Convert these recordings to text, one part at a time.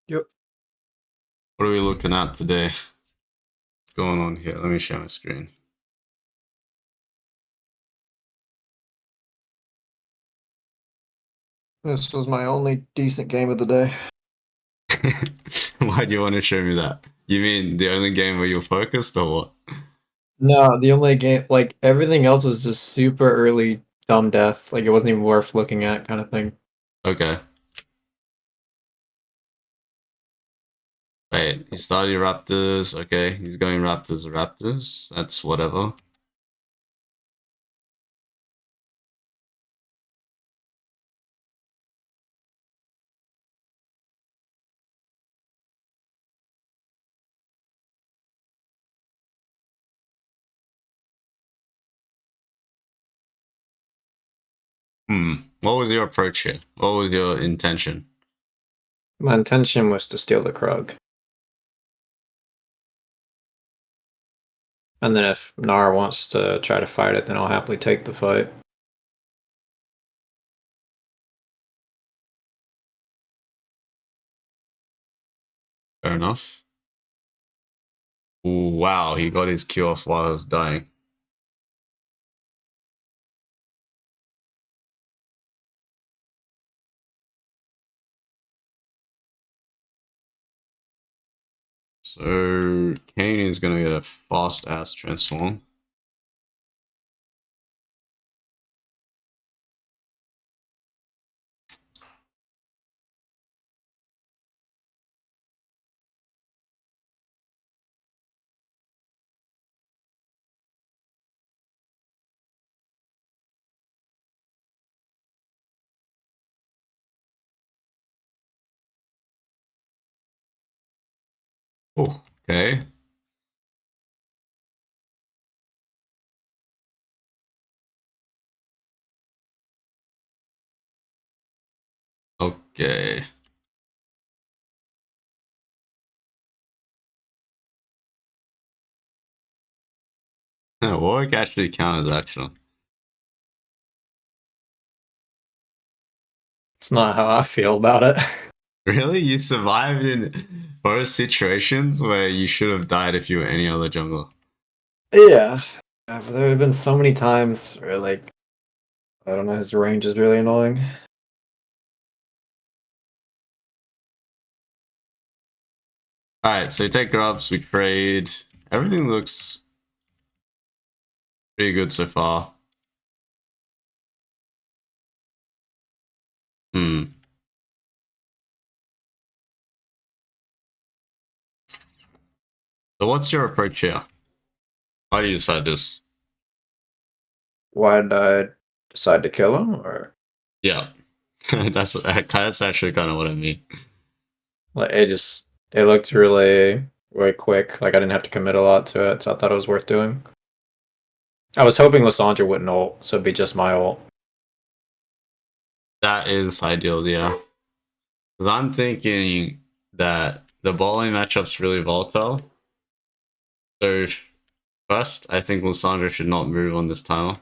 Yep. What are we looking at today? What's going on here? Let me share my screen. This was my only decent game of the day. Why do you want to show me that? You mean the only game where you're focused or what? No, the only game, like everything else was just super early dumb death. Like it wasn't even worth looking at, kind of thing. Okay. Wait, he started Raptors. Okay, he's going Raptors. That's whatever. What was your approach here? What was your intention? My intention was to steal the Krug. And then if Nar wants to try to fight it, then I'll happily take the fight. Fair enough. Ooh, wow, he got his Q off while I was dying. So Kane is gonna get a fast ass transform. Oh, okay. Okay. Warwick actually count as action. It's not how I feel about it. Really? You survived in both situations where you should have died if you were any other jungle. Yeah. But there have been so many times where, like, I don't know, his range is really annoying. Alright, so you take grubs, we trade. Everything looks pretty good so far. Hmm. So what's your approach here? Why do you decide this? Why did I decide to kill him? Or Yeah. that's actually kind of what I mean. like it looked really quick. Like I didn't have to commit a lot to it, so I thought it was worth doing. I was hoping Lysandra wouldn't ult, so it'd be just my ult. That is ideal, yeah. Because I'm thinking that the bowling matchup's really volatile. So first, I think Lysandra should not move on this timer.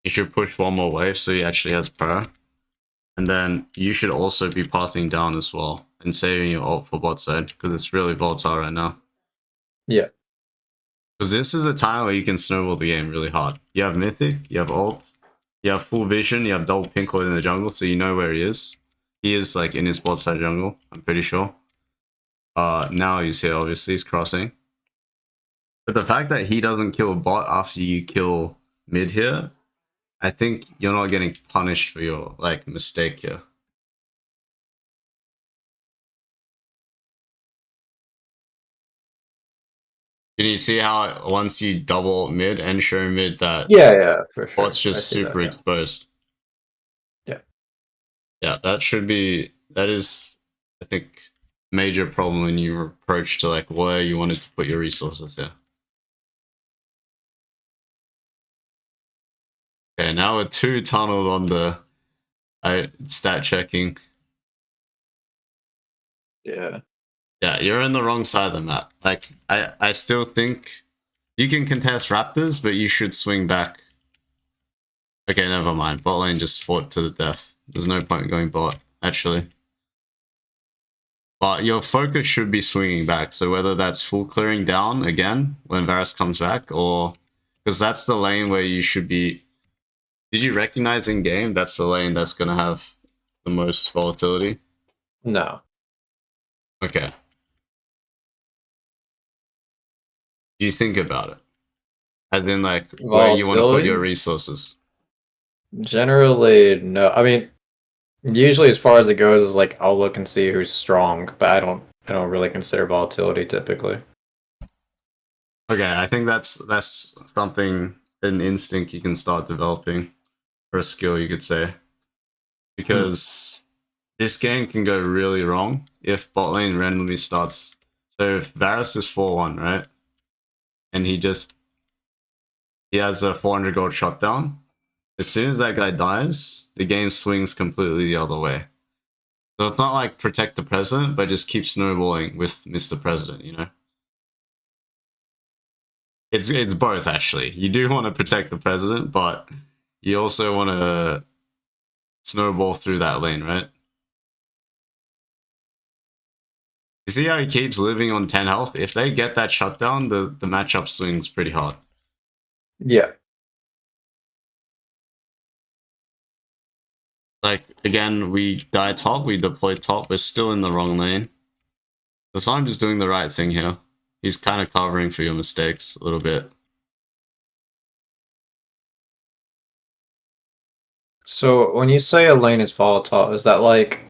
He should push one more wave so he actually has pro. And then you should also be passing down as well and saving your ult for bot side because it's really volatile right now. Yeah. Because this is a time where you can snowball the game really hard. You have Mythic, you have ult, you have full vision, you have double Pinkwood in the jungle, so you know where he is. He is like in his bot side jungle, I'm pretty sure. Now he's here, obviously, he's crossing. But the fact that he doesn't kill bot after you kill mid here, I think you're not getting punished for your like mistake here. Did you see how once you double mid and show mid that Yeah, for bot's sure. I just see that, super yeah. exposed? Yeah. Yeah, that is I think major problem in your approach to like where you wanted to put your resources here. Okay, now we're too tunneled on the stat checking. Yeah. Yeah, you're in the wrong side of the map. Like I still think you can contest Raptors, but you should swing back. Okay, never mind. Bot lane just fought to the death. There's no point in going bot, actually. But your focus should be swinging back. So whether that's full clearing down again when Varus comes back, or because that's the lane where you should be. Did you recognize in game that's the lane that's gonna have the most volatility? No. Okay. Do you think about it? As in, like, where you want to put your Volatility? resources? Generally, no. I mean, usually as far as it goes is like I'll look and see who's strong, but I don't really consider volatility typically. Okay, I think that's something, an instinct you can start developing, or a skill you could say, Hmm. because this game can go really wrong if bot lane randomly starts. So if Varus is 4-1, right, and he has a 400 gold shutdown, as soon as that guy dies, the game swings completely the other way. So it's not like protect the president, but just keep snowballing with Mr. President, you know? It's both actually. You do want to protect the president, but you also want to snowball through that lane, right? You see how he keeps living on 10 health? If they get that shutdown, the matchup swings pretty hard. Yeah. Like, again, we die top, we deploy top, we're still in the wrong lane. So I'm just doing the right thing here. He's kind of covering for your mistakes a little bit. So when you say a lane is volatile, is that like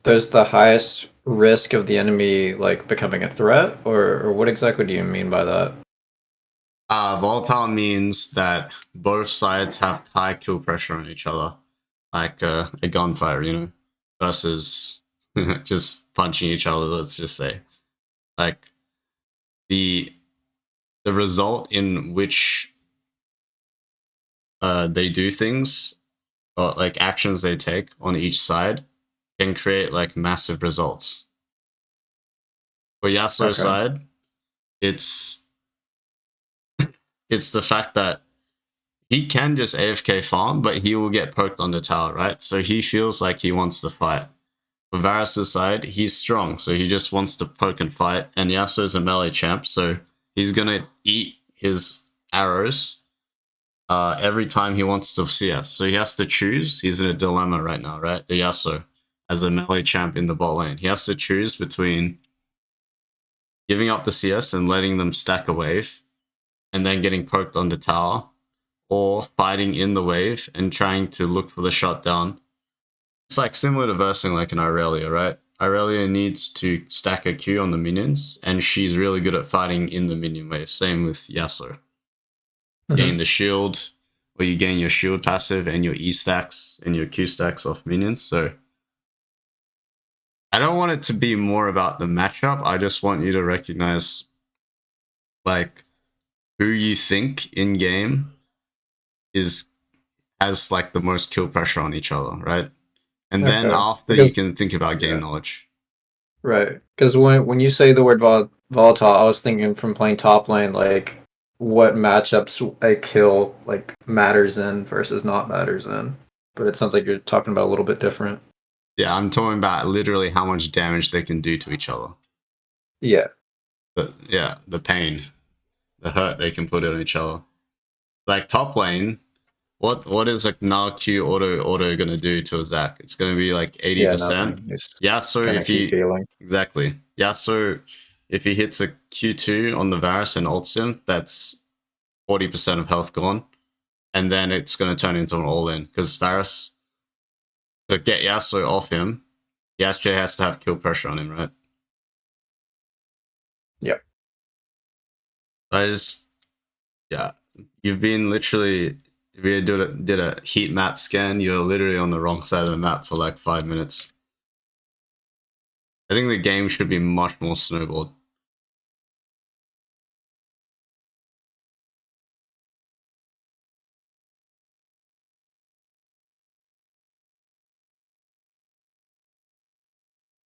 there's the highest risk of the enemy like becoming a threat, or what exactly do you mean by that? Volatile means that both sides have high kill pressure on each other, like a gunfight, you know, versus just punching each other. Let's just say, like the the result in which they do things, or like actions they take on each side, can create like massive results. For Yasuo's Okay. side, it's it's the fact that he can just AFK farm, but he will get poked on the tower, right? So he feels like he wants to fight. For Varus' side, he's strong, so he just wants to poke and fight. And Yasuo's a melee champ, so he's gonna eat his arrows every time he wants to CS. So he has to choose. He's in a dilemma right now, right? The Yasuo, as a melee champ in the bot lane, he has to choose between giving up the CS and letting them stack a wave, and then getting poked on the tower, or fighting in the wave and trying to look for the shutdown. It's like similar to versing like an Irelia, right? Irelia needs to stack a Q on the minions, and she's really good at fighting in the minion wave. Same with Yasuo. Gain Mhm. the shield, or you gain your shield passive and your E stacks and your Q stacks off minions. So I don't want it to be more about the matchup. I just want you to recognize like who you think in game is has like the most kill pressure on each other, right? And then Okay. after you Because can think about game yeah, knowledge. right. Because when you say the word volatile, I was thinking from playing top lane, like what matchups a kill like matters in versus not matters in. But it sounds like you're talking about a little bit different. Yeah, I'm talking about literally how much damage they can do to each other. Yeah. But yeah, the pain, the hurt they can put on each other. Like top lane, what is like now Q auto gonna do to a Zac? It's gonna be like Yeah, 80%. nothing. It's Yeah, so gonna if keep he healing. exactly. Yeah, so if he hits a Q2 on the Varus and ults him, that's 40% of health gone. And then it's gonna turn into an all-in. Because Varus, to get Yasuo off him, he actually has to have kill pressure on him, right? Yep. I just, yeah, you've been literally, if you did a heat map scan, you're literally on the wrong side of the map for like 5 minutes. I think the game should be much more snowballed.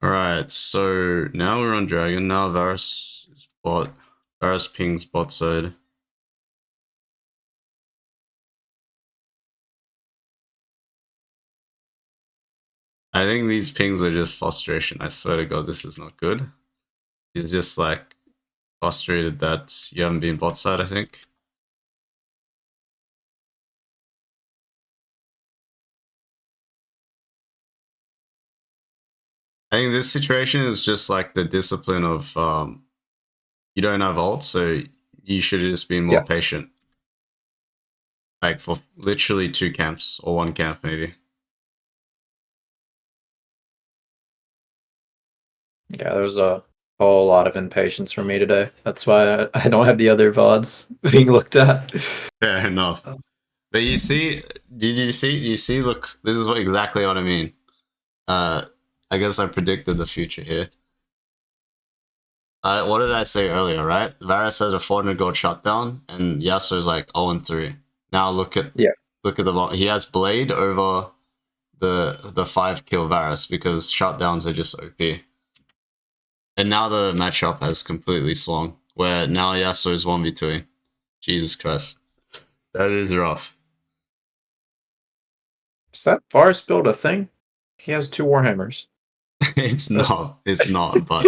Alright, so now we're on Dragon. Now Varus is bot. Varus pings bot side. I think these pings are just frustration. I swear to God, this is not good. He's just like frustrated that you haven't been bot side, I think. I think this situation is just like the discipline of you don't have ult, so you should have just been more Yeah. patient. Like for literally 2 camps or 1 camp maybe. Yeah, there was a whole lot of impatience from me today. That's why I don't have the other VODs being looked at. Fair enough. But you see, did you see? You see, look, this is exactly what I mean. I guess I predicted the future here. What did I say earlier, right? Varus has a 400 gold shutdown, and Yasuo's like 0 and 3. Now look at Yeah. he has Blade over the 5 kill Varus because shutdowns are just OP. And now the matchup has completely swung, where now Yasuo is 1v2. Jesus Christ. That is rough. Is that Varus build a thing? He has 2 Warhammers. It's not, but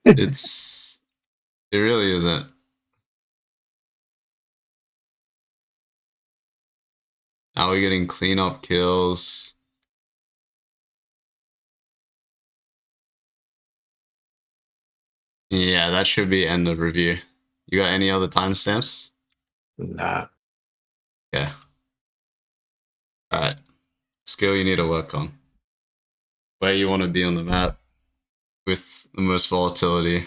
it really isn't. Now we're getting cleanup kills. Yeah, that should be end of review. You got any other timestamps? Nah. Yeah. Alright. Skill you need to work on. Where you want to be on the map with the most volatility.